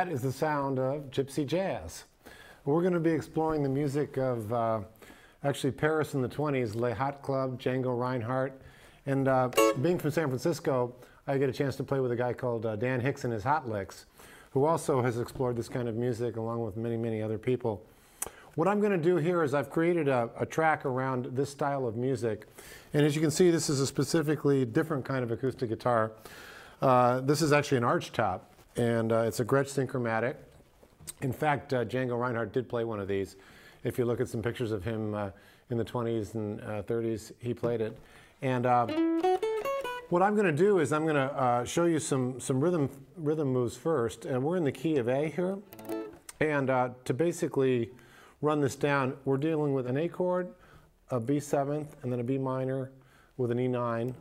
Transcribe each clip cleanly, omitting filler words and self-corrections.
that is the sound of Gypsy jazz. We're going to be exploring the music of actually Paris in the 20s, Le Hot Club, Django Reinhardt. And being from San Francisco, I get a chance to play with a guy called Dan Hicks and his Hot Licks, who also has explored this kind of music along with many, many other people. What I'm going to do here is I've created a track around this style of music. And as you can see, this is a specifically different kind of acoustic guitar. This is actually an arch top, and it's a Gretsch Synchromatic. In fact, Django Reinhardt did play one of these. If you look at some pictures of him in the 20s and 30s, he played it. And what I'm going to do is I'm going to show you some rhythm moves first. And we're in the key of A here. And to basically run this down, we're dealing with an A chord, a B seventh, and then a B minor with an E9,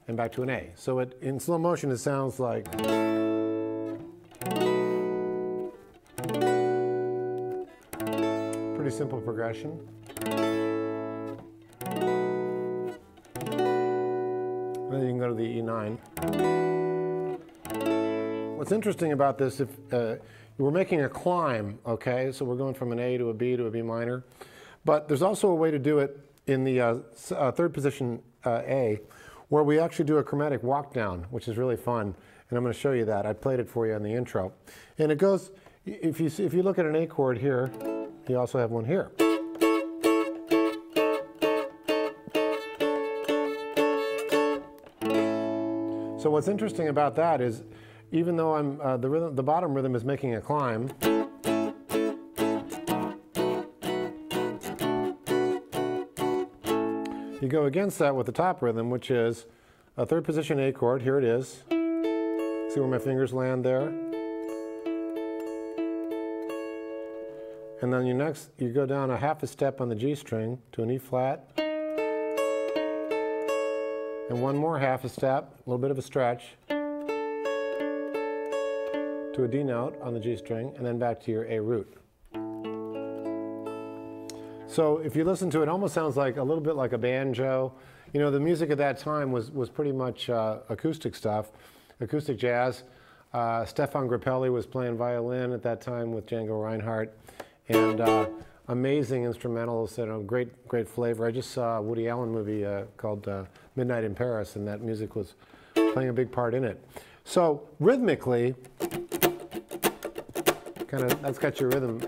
and back to an A. So in slow motion, it sounds like. Pretty simple progression. And then you can go to the E9. What's interesting about this, if we're making a climb, okay? So we're going from an A to a B to a B minor. But there's also a way to do it in the third position A, where we actually do a chromatic walk down, which is really fun. And I'm going to show you that. I played it for you on the intro. And it goes, if you look at an A chord here, you also have one here. So what's interesting about that is, even though the bottom rhythm is making a climb, you go against that with the top rhythm, which is a third position A chord. Here it is. See where my fingers land there? And then you go down a half a step on the G string to an E flat. And one more half a step, a little bit of a stretch, to a D note on the G string, and then back to your A root. So if you listen to it, it almost sounds like a little bit like a banjo. You know, the music at that time was pretty much acoustic stuff, acoustic jazz. Stefan Grappelli was playing violin at that time with Django Reinhardt, and amazing instrumentals, you know, great flavor. I just saw a Woody Allen movie called Midnight in Paris, and that music was playing a big part in it. So rhythmically, that's got your rhythm